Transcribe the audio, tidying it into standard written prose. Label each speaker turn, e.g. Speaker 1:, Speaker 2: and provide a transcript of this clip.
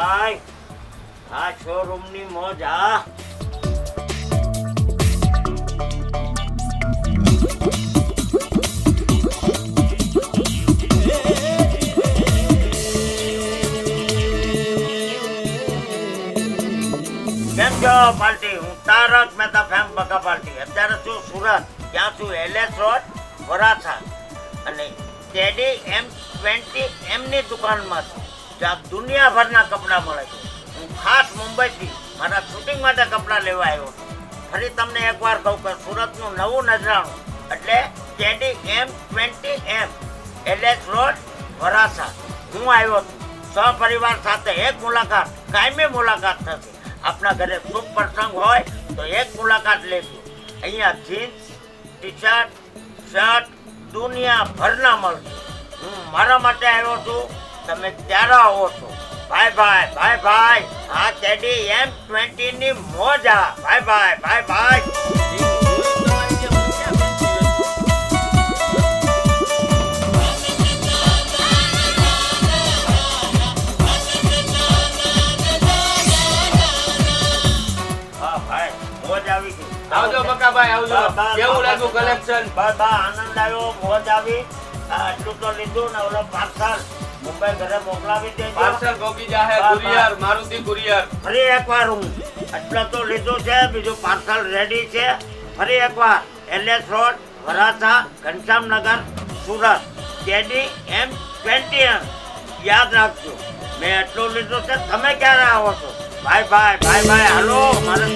Speaker 1: ભાઈ આ શોરૂમની મોજ આ કેમ છો પાર્ટી? હું તારક મહેતા ફેમ બકા પાર્ટી. અત્યારે છું સુરત, ત્યાં છું એલએસ રોડ વરાછા અને ટેડી M20 ની દુકાનમાં છું, જ્યાં દુનિયાભરના કપડાં મળે છે. હું ખાસ મુંબઈથી મારા શૂટિંગ માટે કપડાં લેવા આવ્યો છું. ફરી તમને એકવાર કહું કે સુરતનું નવું નજરાણું એટલે teddy M20 LS road Varachha હું આવ્યો છું. સહપરિવાર સાથે એક મુલાકાત, કાયમી મુલાકાત થશે. આપણા ઘરે શુભ પ્રસંગ હોય તો એક મુલાકાત લેજો. અહીંયા જીન્સ, ટી શર્ટ, શર્ટ દુનિયાભરના મળશે. હું મારા માટે આવ્યો છું, તમે ક્યારે આવો છો? Bye bye bye by. આ ટેડી M20 ની મોજા. By bye bye by.
Speaker 2: આવજો બકાભાઈ, આવજો. કેવું લાગ્યું કલેક્શન?
Speaker 1: બા આનંદ આવ્યો, મોજ આવી. આટલું તો લીધું ને ઓલો પાર્સલ મુંબઈ ઘરે મોકલાવી દેજો.
Speaker 2: પાર્સલ ભોગી જાહે કુરિયર, મારુતિ કુરિયર.
Speaker 1: ફરી એકવાર હું આટલો તો લીધું છે, બીજું પાર્સલ રેડી છે. ફરી એકવાર એલએસ રોડ વરાછા ઘનશ્યામનગર સુરત ટેડી M20 યાદ રાખજો. મેં એટલું લીધું છે. તમે ક્યારે આવો છો? Bye bye bye bye. હાલો મારે